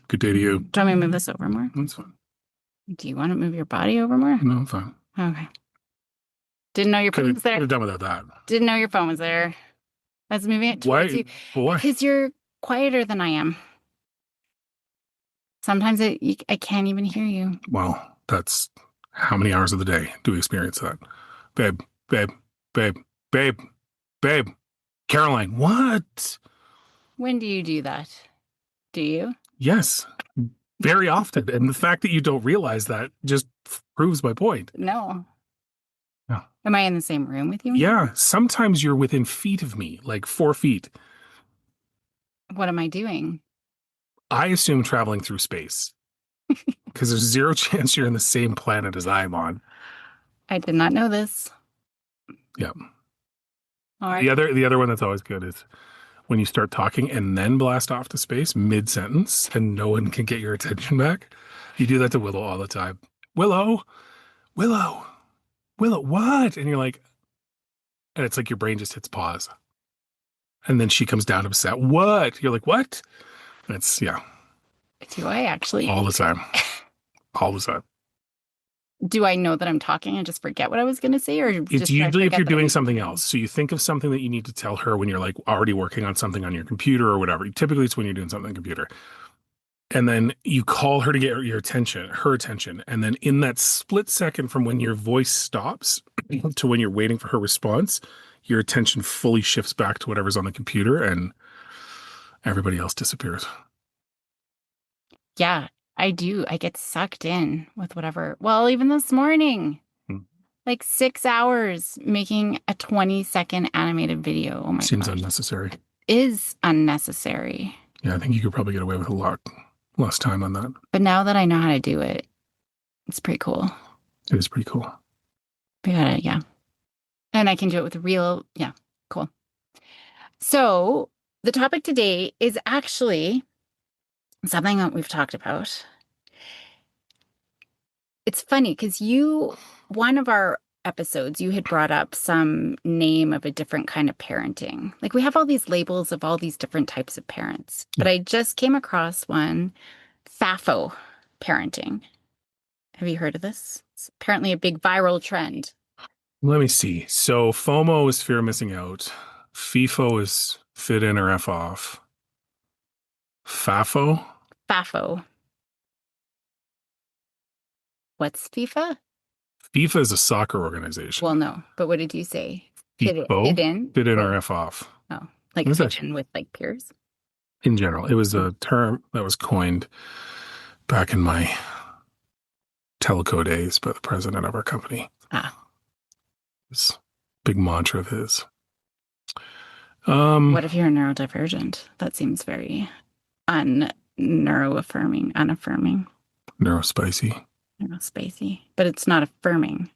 Good day to you. Do you want me to move this over more? That's fine. Do you want to move your body over more? No, I'm fine. Okay. Didn't know your phone was Could there. have done without that. Didn't know your phone was there. I was moving it towards Why? you Why? because you're quieter than I am. Sometimes I can't even hear you. Well, that's how many hours of the day do we experience that? Babe, babe, babe, babe, babe. Caroline, what? When do you do that? Do you? Yes, very often. And the fact that you don't realize that just proves my point. No. No. Am I in the same room with you? Yeah, sometimes you're within feet of me, like 4 feet. What am I doing? I assume traveling through space because there's zero chance you're in the same planet as I'm on. I did not know this. Yeah. All right. The other one that's always good is when you start talking and then blast off to space mid-sentence and no one can get your attention back. You do that to Willow all the time. Willow, Willow, Willow, what? And you're like, and it's like your brain just hits pause. And then she comes down upset. What? You're like, what? And it's, yeah, Do I actually? all the time. All the time. Do I know that I'm talking and just forget what I was going to say, or It's just usually if forget you're that I doing need to something do else. So you think of something that you need to tell her when you're like already working on something on your computer or whatever. Typically it's when you're doing something on the computer. And then you call her to get your attention, her attention. And then in that split second from when your voice stops to when you're waiting for her response, your attention fully shifts back to whatever's on the computer and everybody else disappears. Yeah, I do. I get sucked in with whatever. Well, even this morning, Hmm. like 6 hours making a 20-second animated video. Oh my Seems gosh. unnecessary. Is unnecessary. Yeah, I think you could probably get away with a lot less time on that. But now that I know how to do it, it's pretty cool. It is pretty cool. Yeah. And I can do it with real, yeah, cool. So the topic today is actually something that we've talked about. It's funny because one of our episodes, you had brought up some name of a different kind of parenting. Like we have all these labels of all these different types of parents, but I just came across one, FAFO parenting. Have you heard of this? It's apparently a big viral trend. Let me see. So FOMO is fear of missing out. FIFO is fit in or F off. FAFO? FAFO. What's FIFA? FIFA is a soccer organization. Well, no, but what did you say? FIFO? Fit in? Fit in or F off. Oh, like What is that? fit in with like peers? In general, it was a term that was coined back in my teleco days by the president of our company. Ah. It's a big mantra of his. What if you're a neurodivergent? That seems very unaffirming. Neurospicy. Neurospacey. But it's not affirming.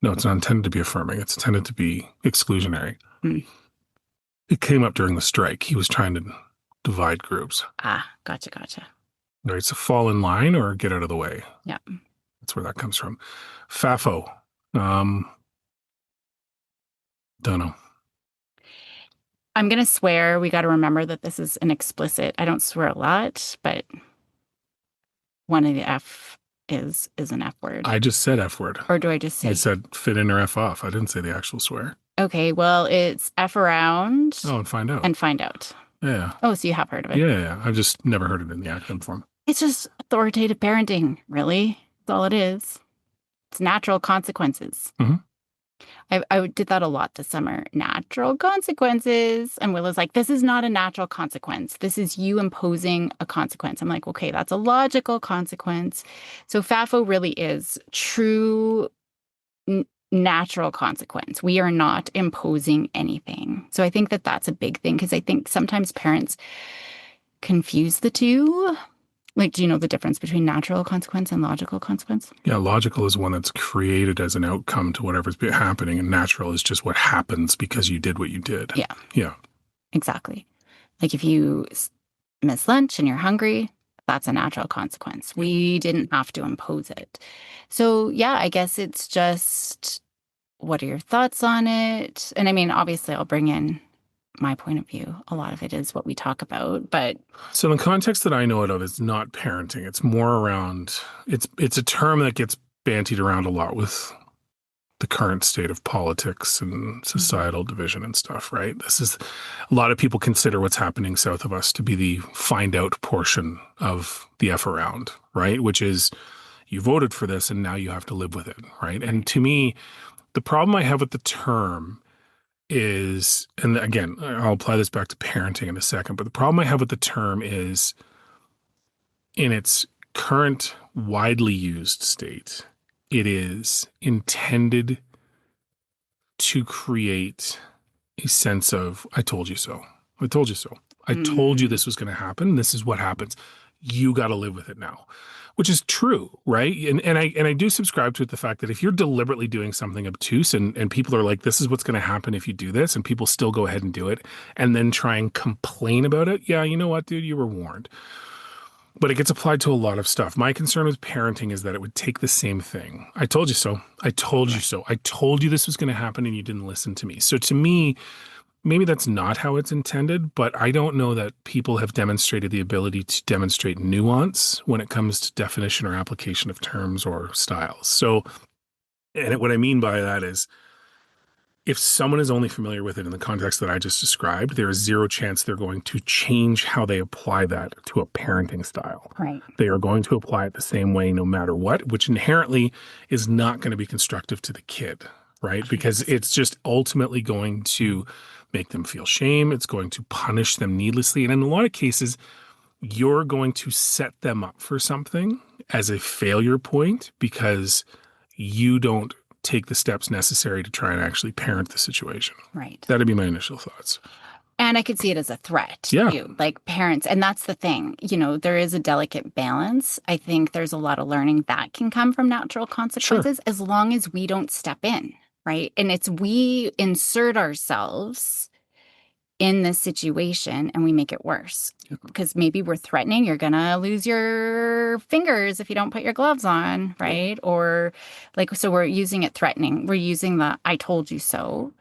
No, it's not intended to be affirming. It's intended to be exclusionary. Mm. It came up during the strike. He was trying to divide groups. Ah, gotcha. Right, so fall in line or get out of the way. Yeah. That's where that comes from. FAFO. Don't know. I'm going to swear. We got to remember that this is an explicit. I don't swear a lot, but one of the F is an F word. I just said F word. Or do I just say? I said fit in or F off. I didn't say the actual swear. Okay, well, it's F around. Oh, and find out. And find out. Yeah. Oh, so you have heard of it? Yeah. I've just never heard it in the acronym form. It's just authoritative parenting, really. That's all it is. It's natural consequences. Mm-hmm. I did that a lot this summer. Natural consequences. And Willow's like, this is not a natural consequence. This is you imposing a consequence. I'm like, okay, that's a logical consequence. So FAFO really is true natural consequence. We are not imposing anything. So I think that that's a big thing because I think sometimes parents confuse the two. Like, do you know the difference between natural consequence and logical consequence? Yeah, logical is one that's created as an outcome to whatever's happening, and natural is just what happens because you did what you did. Yeah. Yeah. Exactly. Like if you miss lunch and you're hungry, that's a natural consequence. We didn't have to impose it. So, yeah, I guess it's just, what are your thoughts on it? And I mean, obviously, I'll bring in my point of view. A lot of it is what we talk about, but So the context that I know it of is not parenting. It's more around it's a term that gets bantied around a lot with the current state of politics and Mhm. societal division and stuff, right? This is a lot of people consider what's happening south of us to be the find out portion of the F around, right? Which is you voted for this and now you have to live with it, right? And Right. to me, the problem I have with the term is, and again, I'll apply this back to parenting in a second, but the problem I have with the term is in its current widely used state, it is intended to create a sense of, I told you so. I told you so. I told you Mm, this was going to happen. This is what happens. You got to live with it now, which is true, right? And I do subscribe to it, the fact that if you're deliberately doing something obtuse and people are like, this is what's going to happen if you do this, and people still go ahead and do it and then try and complain about it. Yeah, you know what, dude, you were warned. But it gets applied to a lot of stuff. My concern with parenting is that it would take the same thing. I told you so. I told you right. so. I told you this was going to happen and you didn't listen to me. So to me, maybe that's not how it's intended, but I don't know that people have demonstrated the ability to demonstrate nuance when it comes to definition or application of terms or styles. So, and what I mean by that is if someone is only familiar with it in the context that I just described, there is zero chance they're going to change how they apply that to a parenting style. Right. They are going to apply it the same way no matter what, which inherently is not going to be constructive to the kid, right? Because Yes. it's just ultimately going to make them feel shame. It's going to punish them needlessly. And in a lot of cases, you're going to set them up for something as a failure point because you don't take the steps necessary to try and actually parent the situation. Right. That'd be my initial thoughts. And I could see it as a threat Yeah, too, like parents. And that's the thing, there is a delicate balance. I think there's a lot of learning that can come from natural sure. consequences as long as we don't step in, right? And it's we insert ourselves in this situation and we make it worse Yeah. because maybe we're threatening you're gonna lose your fingers if you don't put your gloves on, right? Or like, so we're using it threatening. We're using the I told you so.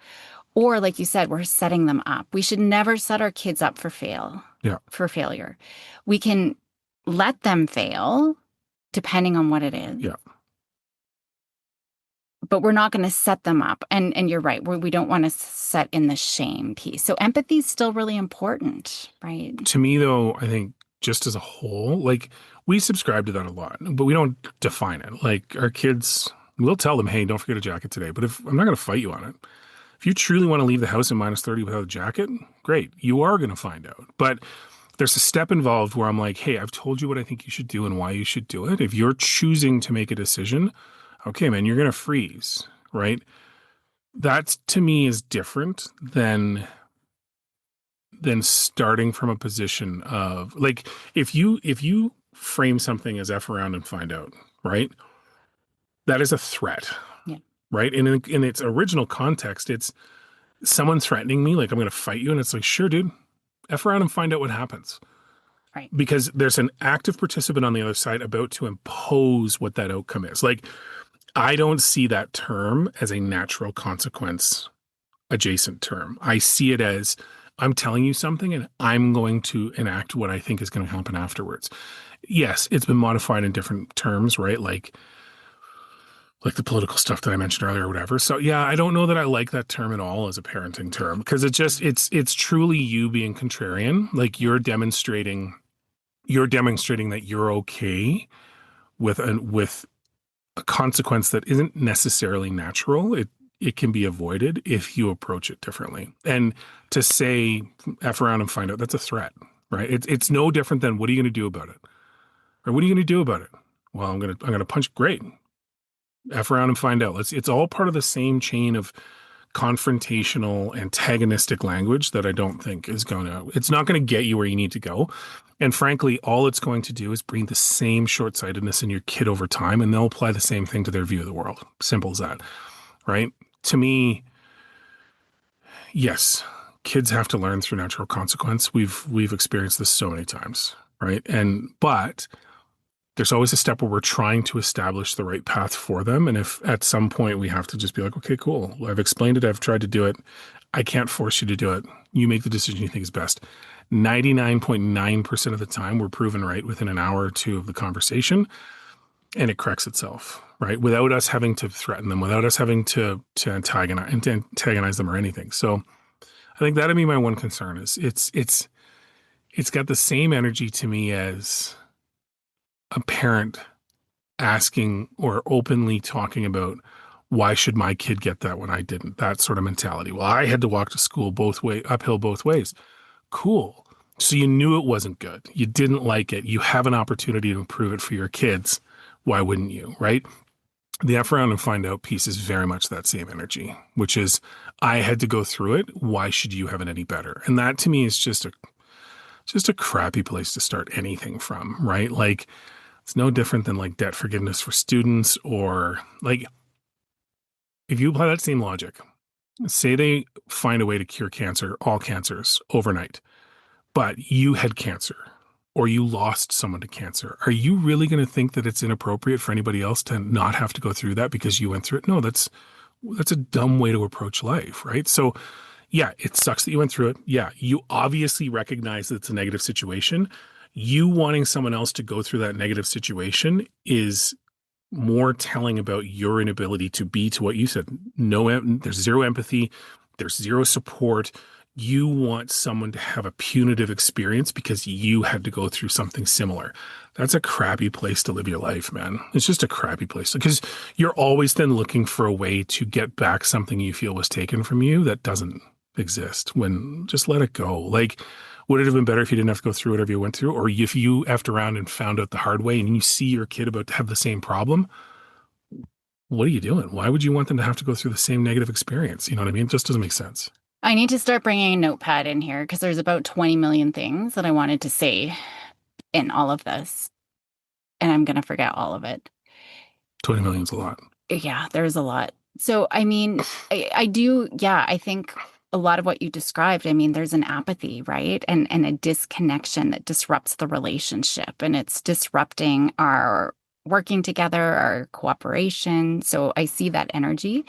Or like you said, we're setting them up. We should never set our kids up Yeah. for failure. We can let them fail depending on what it is, Yeah. but we're not going to set them up. And you're right. We don't want to set in the shame piece. So empathy is still really important, right? To me, though, I think just as a whole, like we subscribe to that a lot, but we don't define it. Like our kids, we'll tell them, hey, don't forget a jacket today. But if I'm not going to fight you on it, if you truly want to leave the house in -30 without a jacket, great. You are going to find out. But there's a step involved where I'm like, hey, I've told you what I think you should do and why you should do it. If you're choosing to make a decision, okay, man, you're going to freeze, right? That to me is different than starting from a position of like if you frame something as F around and find out, right? That is a threat, Yeah. right? And in its original context, it's someone threatening me, like I'm going to fight you, and it's like, sure, dude, F around and find out what happens. Right. Because there's an active participant on the other side about to impose what that outcome is. Like, I don't see that term as a natural consequence adjacent term. I see it as I'm telling you something and I'm going to enact what I think is going to happen afterwards. Yes, it's been modified in different terms, right? Like the political stuff that I mentioned earlier or whatever. So yeah, I don't know that I like that term at all as a parenting term because it's truly you being contrarian. Like you're demonstrating that you're okay with a consequence that isn't necessarily natural. It can be avoided if you approach it differently. And to say F around and find out, that's a threat, right? It's no different than what are you going to do about it? Or what are you going to do about it? Well, I'm gonna punch. Great. F around and find out. It's all part of the same chain of confrontational, antagonistic language that I don't think it's not going to get you where you need to go. And frankly, all it's going to do is bring the same short-sightedness in your kid over time, and they'll apply the same thing to their view of the world. Simple as that, right? To me, yes, kids have to learn through natural consequence. We've experienced this so many times, right? But there's always a step where we're trying to establish the right path for them. And if at some point we have to just be like, okay, cool, I've explained it, I've tried to do it, I can't force you to do it. You make the decision you think is best. 99.9% of the time, we're proven right within an hour or two of the conversation, and it corrects itself, right? Without us having to threaten them, without us having to antagonize them or anything. So I think that'd be my one concern is it's got the same energy to me as a parent asking or openly talking about why should my kid get that when I didn't? That sort of mentality. Well, I had to walk to school uphill both ways. Cool. So you knew it wasn't good. You didn't like it. You have an opportunity to improve it for your kids. Why wouldn't you? Right? The F around and find out piece is very much that same energy, which is I had to go through it. Why should you have it any better? And that to me is just a crappy place to start anything from, right? Like it's no different than like debt forgiveness for students or like if you apply that same logic, say they find a way to cure cancer, all cancers overnight, but you had cancer or you lost someone to cancer. Are you really going to think that it's inappropriate for anybody else to not have to go through that because you went through it? No, that's a dumb way to approach life, right? So yeah, it sucks that you went through it. Yeah, you obviously recognize that it's a negative situation. You wanting someone else to go through that negative situation is more telling about your inability to be to what you said. No, there's zero empathy, there's zero support. You want someone to have a punitive experience because you had to go through something similar. That's a crappy place to live your life, man. It's just a crappy place because you're always then looking for a way to get back something you feel was taken from you that doesn't exist. When just let it go. Like, would it have been better if you didn't have to go through whatever you went through? Or if you effed around and found out the hard way and you see your kid about to have the same problem? What are you doing? Why would you want them to have to go through the same negative experience? You know what I mean? It just doesn't make sense. I need to start bringing a notepad in here because there's about 20 million things that I wanted to say in all of this, and I'm going to forget all of it. 20 million's a lot. Yeah, there's a lot. So, I mean, I do, yeah, I think a lot of what you described, I mean, there's an apathy, right? And a disconnection that disrupts the relationship and it's disrupting our working together, our cooperation. So I see that energy.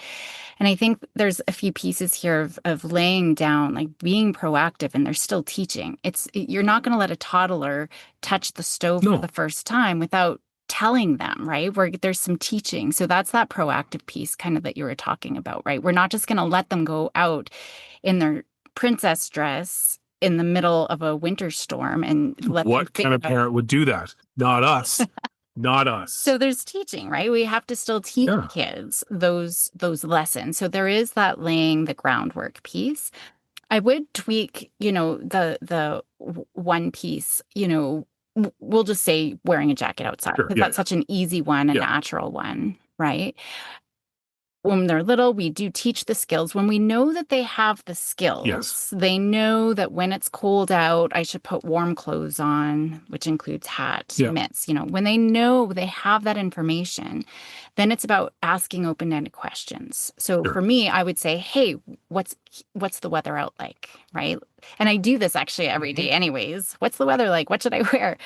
And I think there's a few pieces here of laying down, like being proactive, and they're still teaching. You're not going to let a toddler touch the stove for No. the first time without telling them, right? Where there's some teaching. So that's that proactive piece kind of that you were talking about, right? We're not just going to let them go out in their princess dress in the middle of a winter storm and let them What kind figure of out. parent would do that? Not us. Not So us. there's teaching, right? We have to still teach Yeah. kids those lessons. So there is that laying the groundwork piece. I would tweak, one piece, we'll just say wearing a jacket outside Sure. because Yeah. that's such an easy one, a Yeah. natural one, right? When they're little, we do teach the skills. When we know that they have the Yes. skills, they know that when it's cold out, I should put warm clothes on, which includes hat, Yeah. mitts. When they know they have that information, then it's about asking open-ended questions. So Sure. for me, I would say, "Hey, what's the weather out like?" Right? And I do this actually every day anyways. What's the weather like? What should I wear?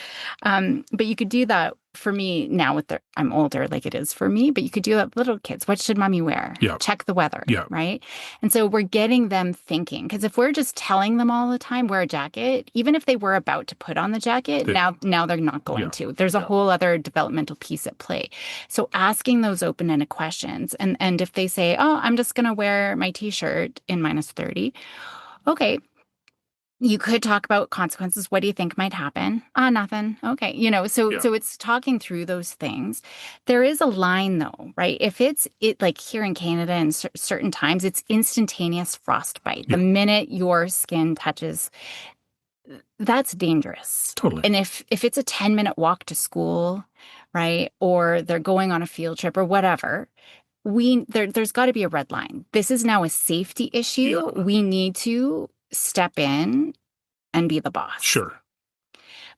But you could do that for me now I'm older, like it is for me, but you could do that with little kids. What should mommy wear? Yeah. Check the weather, Yeah. right? And so we're getting them thinking because if we're just telling them all the time, wear a jacket, even if they were about to put on the jacket, They- now they're not going yeah. to. There's a Yeah. whole other developmental piece at play. So asking those open-ended questions. And if they say, oh, I'm just gonna wear my t-shirt in -30, okay, you could talk about consequences. What do you think might happen? Ah, nothing. Okay. So Yeah. so it's talking through those things. There is a line though, right? If it's like here in Canada and certain times, it's instantaneous frostbite. The Yeah. minute your skin touches, that's dangerous. Totally. And if it's a 10-minute walk to school, right? Or they're going on a field trip or whatever, there's got to be a red line. This is now a safety issue. Yeah. We need to step in and be the boss. Sure.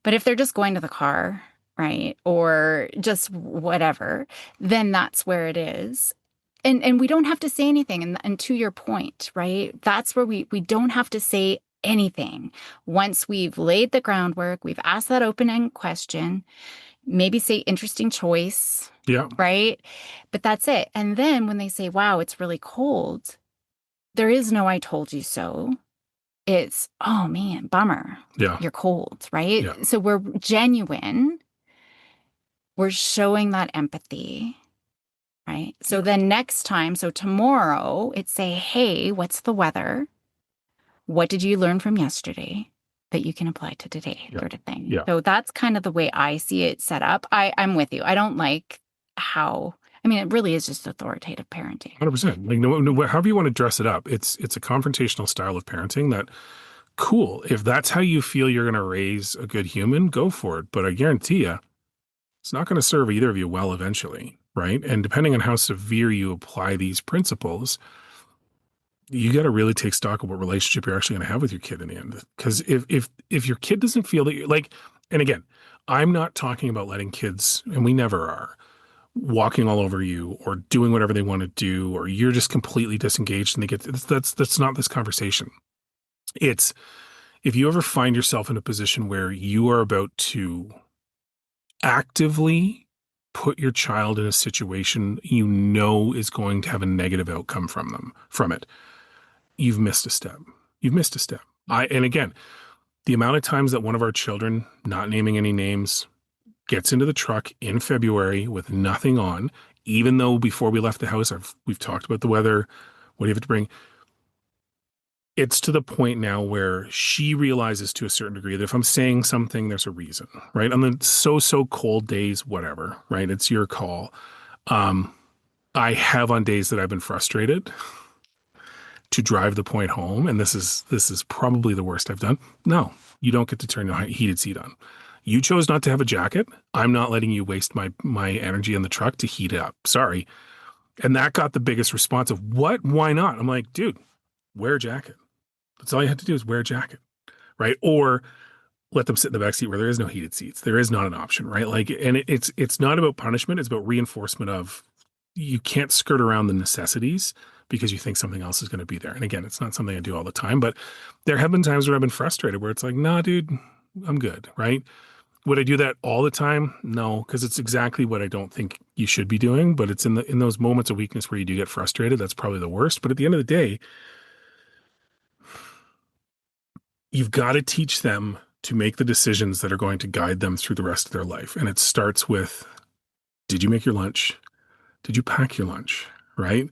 But if they're just going to the car, right, or just whatever, then that's where it is. And we don't have to say anything. And to your point, right, that's where we don't have to say anything. Once we've laid the groundwork, we've asked that open-end question, maybe say interesting choice, Yeah. right? But that's it. And then when they say, wow, it's really cold, there is no I told you so. It's, oh man, bummer. Yeah. You're cold, right? Yeah. So we're genuine. We're showing that empathy, right? So Yeah. then next time, so tomorrow, it's say, hey, what's the weather? What did you learn from yesterday that you can apply to today, Yeah. sort of thing. Yeah. So that's kind of the way I see it set up. I'm with you. I don't like how, I mean, it really is just authoritative parenting. 100%. Like however you want to dress it up, it's a confrontational style of parenting that cool. If that's how you feel you're going to raise a good human, go for it. But I guarantee you, it's not going to serve either of you well eventually, right? And depending on how severe you apply these principles, you got to really take stock of what relationship you're actually going to have with your kid in the end. Because if your kid doesn't feel that you're like, and again, I'm not talking about letting kids, and we never are, walking all over you or doing whatever they want to do, or you're just completely disengaged and they get that's not this conversation. It's if you ever find yourself in a position where you are about to actively put your child in a situation you know is going to have a negative outcome from it, you've missed a step. You've missed a step. And again, the amount of times that one of our children, not naming any names, gets into the truck in February with nothing on, even though before we left the house, we've talked about the weather, what do you have to bring? It's to the point now where she realizes to a certain degree that if I'm saying something, there's a reason, right? On the so cold days, whatever, right? It's your call. Um, I have on days that I've been frustrated to drive the point home, and this is probably the worst I've done. No, you don't get to turn your heated seat on. You chose not to have a jacket. I'm not letting you waste my energy in the truck to heat it up. Sorry. And that got the biggest response of what? Why not? I'm like, dude, wear a jacket. That's all you have to do is wear a jacket, right? Or let them sit in the back seat where there is no heated seats. There is not an option, right? Like, and it's not about punishment. It's about reinforcement of you can't skirt around the necessities because you think something else is going to be there. And again, it's not something I do all the time, but there have been times where I've been frustrated where it's like, nah, dude, I'm good, right? Would I do that all the time? No, because it's exactly what I don't think you should be doing. But it's in those moments of weakness where you do get frustrated. That's probably the worst. But at the end of the day, you've got to teach them to make the decisions that are going to guide them through the rest of their life. And it starts with, did you make your lunch? Did you pack your lunch? Right?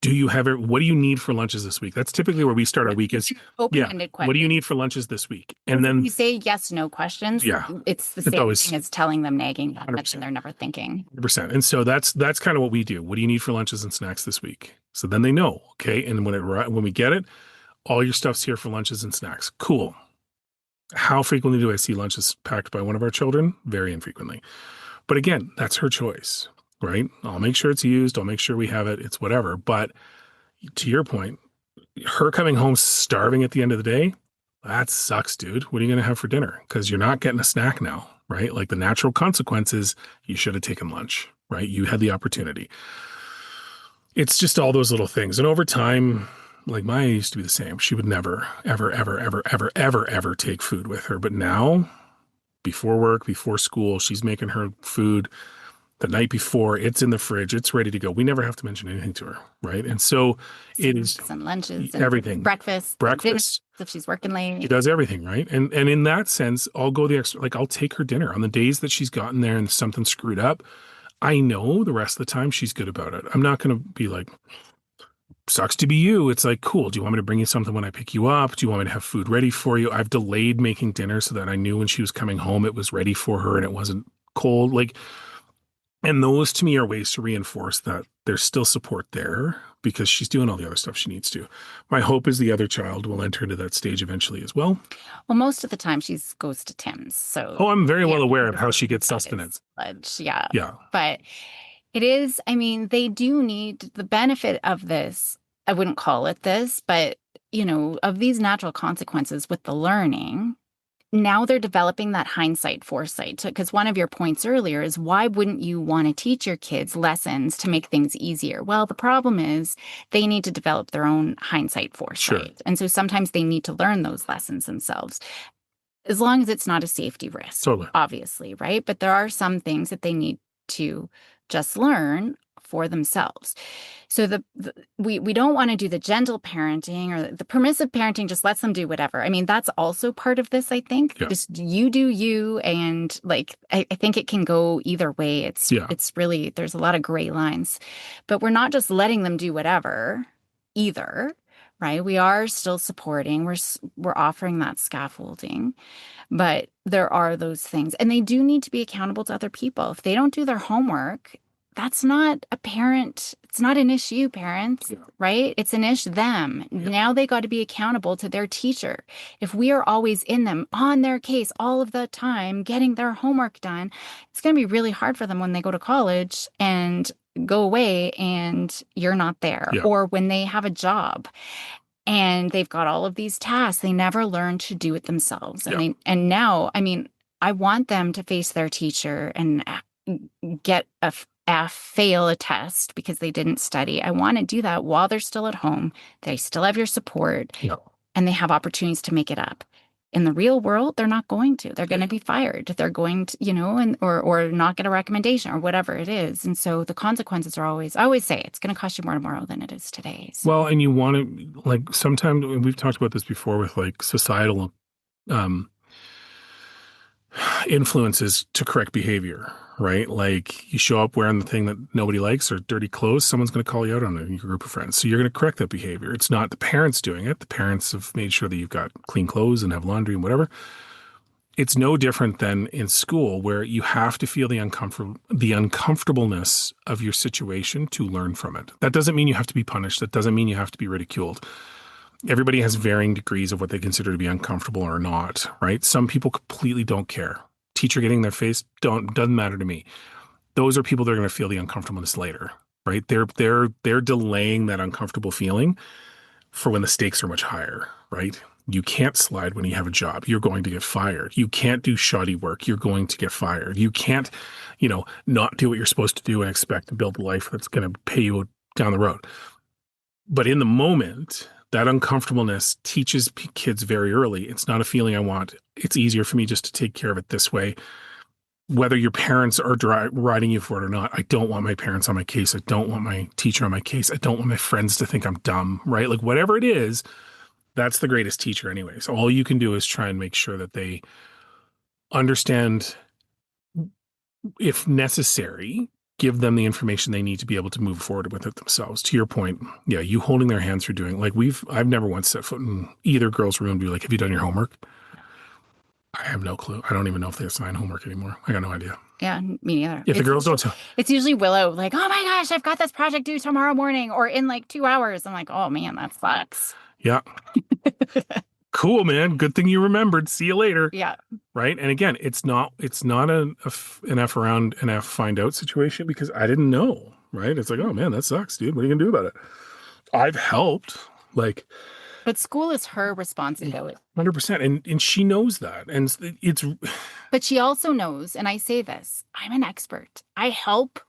Do you have it? What do you need for lunches this week? That's typically where we start our week is, yeah, Open-ended what do you question. need for lunches this week? And then, You say yes, no questions. yeah, It's the it's same always thing as telling them nagging that much and 100%. they're never thinking. 100%. And so that's kind of what we do. What do you need for lunches and snacks this week? So then they know, okay? And when we get it, all your stuff's here for lunches and snacks. Cool. How frequently do I see lunches packed by one of our children? Very infrequently. But again, that's her choice, right? I'll make sure it's used. I'll make sure we have it. It's whatever. But to your point, her coming home starving at the end of the day, that sucks, dude. What are you going to have for dinner? Because you're not getting a snack now, right? Like the natural consequences, you should have taken lunch, right? You had the opportunity. It's just all those little things. And over time, like Maya used to be the same. She would never, ever, ever, ever, ever, ever, ever take food with her. But now, before work, before school, she's making her food the night before. It's in the fridge. It's ready to go. We never have to mention anything to her, right? And so it is Snacks and lunches and everything. breakfast, and dinner Breakfast. if she's working late. She does everything, right? And in that sense, I'll go the extra. Like I'll take her dinner on the days that she's gotten there and something screwed up. I know the rest of the time she's good about it. I'm not going to be like, sucks to be you. It's like, cool. Do you want me to bring you something when I pick you up? Do you want me to have food ready for you? I've delayed making dinner so that I knew when she was coming home it was ready for her and it wasn't cold. Like, and those to me are ways to reinforce that there's still support there because she's doing all the other stuff she needs to. My hope is the other child will enter into that stage eventually as well. Well, most of the time she goes to Tim's. So Oh, I'm very yeah, well aware of how she gets sustenance. yeah. Yeah. But it is, I mean, they do need the benefit of this. I wouldn't call it this, but of these natural consequences with the learning. Now they're developing that hindsight foresight because one of your points earlier is why wouldn't you want to teach your kids lessons to make things easier? Well, the problem is they need to develop their own hindsight foresight. Sure. And so sometimes they need to learn those lessons themselves, as long as it's not a safety risk, Totally. obviously, right? But there are some things that they need to just learn for themselves. So we don't want to do the gentle parenting or the permissive parenting, just lets them do whatever. I mean, that's also part of this, I think. Yeah. Just you do you. And like I think it can go either way. Yeah. It's really there's a lot of gray lines. But we're not just letting them do whatever either, right? We are still supporting. We're offering that scaffolding. But there are those things, and they do need to be accountable to other people. If they don't do their homework, that's not a parent. It's not an issue, parents, Yeah. right? It's an issue them. Yeah. Now they got to be accountable to their teacher. If we are always in them on their case all of the time, getting their homework done, it's going to be really hard for them when they go to college and go away and you're not there, Yeah. or when they have a job. And they've got all of these tasks. They never learn to do it themselves. And Yeah. and now, I mean, I want them to face their teacher and get fail a test because they didn't study. I want to do that while they're still at home. They still have your support, Yeah. and they have opportunities to make it up. In the real world, they're not going to. They're going to be fired. They're going to, and or not get a recommendation or whatever it is. And so the consequences are always, I always say it's going to cost you more tomorrow than it is today. So. Well, and you want to, like, sometimes we've talked about this before with like societal influences to correct behavior, right? Like you show up wearing the thing that nobody likes or dirty clothes, someone's going to call you out on it in your group of friends. So you're going to correct that behavior. It's not the parents doing it. The parents have made sure that you've got clean clothes and have laundry and whatever. It's no different than in school where you have to feel the uncomfortableness of your situation to learn from it. That doesn't mean you have to be punished. That doesn't mean you have to be ridiculed. Everybody has varying degrees of what they consider to be uncomfortable or not, right? Some people completely don't care. Teacher getting in their face doesn't matter to me. Those are people that are going to feel the uncomfortableness later, right? They're delaying that uncomfortable feeling for when the stakes are much higher, right? You can't slide when you have a job. You're going to get fired. You can't do shoddy work. You're going to get fired. You can't, not do what you're supposed to do and expect to build a life that's going to pay you down the road. But in the moment, that uncomfortableness teaches kids very early. It's not a feeling I want. It's easier for me just to take care of it this way. Whether your parents are riding you for it or not, I don't want my parents on my case. I don't want my teacher on my case. I don't want my friends to think I'm dumb, right? Like whatever it is, that's the greatest teacher anyway. So all you can do is try and make sure that they understand, if necessary, give them the information they need to be able to move forward with it themselves. To your point, yeah, you holding their hands through doing, like I've never once set foot in either girl's room and be like, have you done your homework? I have no clue. I don't even know if they assign homework anymore. I got no idea. Yeah, me neither. If the girls don't tell. It's usually Willow, like, oh my gosh, I've got this project due tomorrow morning or in like 2 hours. I'm like, oh man, that sucks. Yeah. Cool, man. Good thing you remembered. See you later. Yeah. Right. And again, it's not an F around and F find out situation because I didn't know. Right. It's like, oh man, that sucks, dude. What are you gonna do about it? I've helped. Like, but school is her responsibility. 100%. And she knows that. And it's. But she also knows, and I say this, I'm an expert. I help.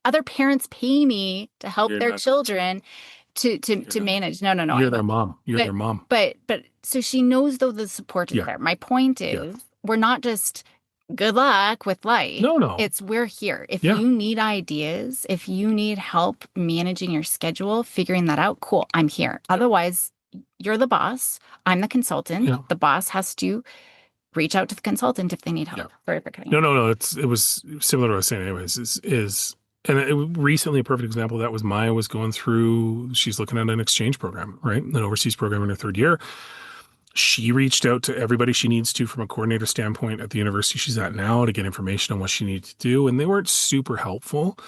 Other parents pay me to help their children to manage. No. You're their mom. You're their mom. But so she knows, though, the support is there. My point is, we're not just good luck with life. No. It's we're here. If you need ideas, if you need help managing your schedule, figuring that out, cool, I'm here. Otherwise, you're the boss. I'm the consultant. Yeah. The boss has to reach out to the consultant if they need help. Sorry for cutting. No. It was similar to what I was saying. Anyways, and recently a perfect example of that was Maya was going through. She's looking at an exchange program, right? An overseas program in her third year. She reached out to everybody she needs to from a coordinator standpoint at the university she's at now to get information on what she needed to do, and they weren't super helpful.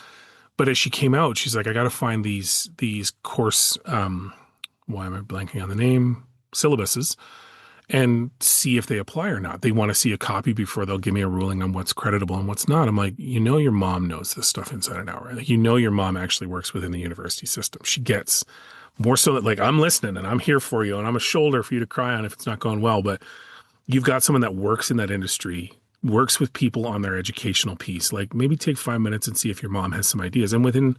But as she came out, she's like, I got to find these course. Why am I blanking on the name? Syllabuses, and see if they apply or not. They want to see a copy before they'll give me a ruling on what's creditable and what's not. I'm like, your mom knows this stuff inside and out, right? Like, your mom actually works within the university system. She gets more so that, like, I'm listening and I'm here for you and I'm a shoulder for you to cry on if it's not going well. But you've got someone that works in that industry, works with people on their educational piece. Like, maybe take 5 minutes and see if your mom has some ideas. And within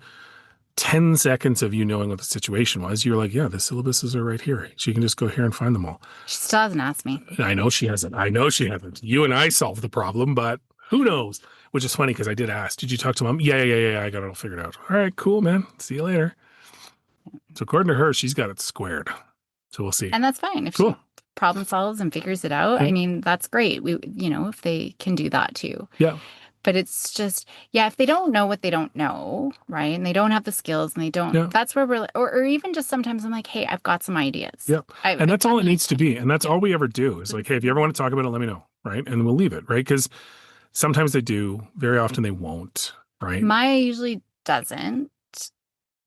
10 seconds of you knowing what the situation was, you're like, yeah, the syllabuses are right here. She can just go here and find them all. She still hasn't asked me. I know she hasn't. You and I solved the problem, but who knows? which is funny because I did ask, did you talk to mom? Yeah. I got it all figured out. All right, cool, man. See you later. So according to her, she's got it squared. So we'll see. And that's fine. If Cool. she problem solves and figures it out, Yeah. I mean, that's great. If they can do that too. Yeah. But it's just, yeah, if they don't know what they don't know, right? And they don't have the skills and they don't, Yeah. that's where we're, or even just sometimes I'm like, hey, I've got some ideas. Yeah. And that's all it needs to be. And that's all we ever do is like, hey, if you ever want to talk about it, let me know. Right. And we'll leave it. Right. Because sometimes they do. Very often they won't. Right. Maya usually doesn't.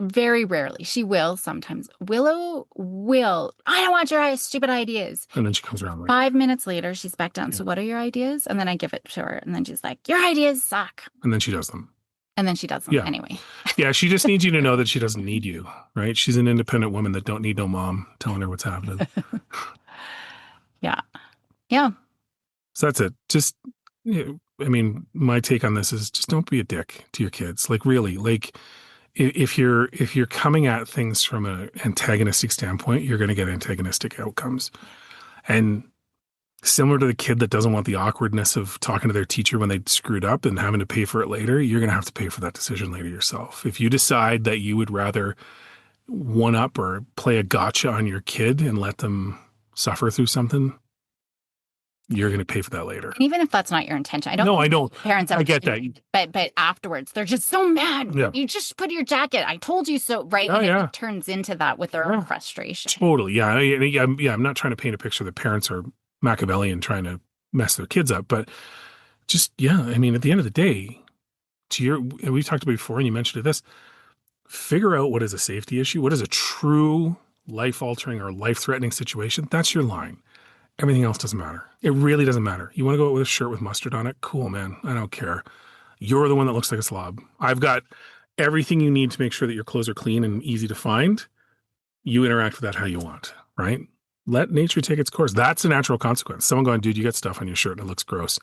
Very rarely. She will sometimes. Willow will. I don't want your stupid ideas. And then she comes around. Like, 5 minutes later, she's back down. Yeah. So what are your ideas? And then I give it to her. And then she's like, your ideas suck. and then she does them. And then she does them Yeah. anyway. Yeah. She just needs you to know that she doesn't need you. Right. She's an independent woman that don't need no mom telling her what's happening. Yeah. Yeah. So that's it. Just, I mean, my take on this is just don't be a dick to your kids. Like really, like if you're coming at things from an antagonistic standpoint, you're going to get antagonistic outcomes. And similar to the kid that doesn't want the awkwardness of talking to their teacher when they screwed up and having to pay for it later, you're going to have to pay for that decision later yourself. If you decide that you would rather one up or play a gotcha on your kid and let them suffer through something, you're going to pay for that later. And even if that's not your intention, I don't. No, think I don't. Parents ever I get that. But afterwards, they're just so mad. Yeah. You just put your jacket. I told you so. Right. Oh, And yeah. it turns into that with their own frustration. Totally. Yeah. I'm not trying to paint a picture that parents are Machiavellian trying to mess their kids up, but just, yeah. I mean, at the end of the day, we've talked about before and you mentioned this, figure out what is a safety issue. What is a true life-altering or life-threatening situation? That's your line. Everything else doesn't matter. It really doesn't matter. You want to go out with a shirt with mustard on it? Cool, man. I don't care. You're the one that looks like a slob. I've got everything you need to make sure that your clothes are clean and easy to find. You interact with that how you want, right? Let nature take its course. That's a natural consequence. Someone going, dude, you got stuff on your shirt and it looks gross.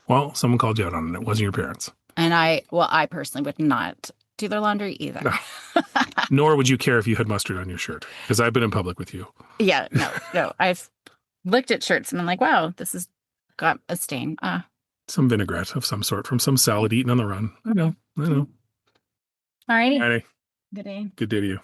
Well, someone called you out on it. It wasn't your parents. And I personally would not do their laundry either. No. Nor would you care if you had mustard on your shirt because I've been in public with you. Yeah, no. I've looked at shirts and I'm like, wow, this has got a stain. Some vinaigrette of some sort from some salad eaten on the run. I know. All righty. Alrighty. Good day. Good day to you.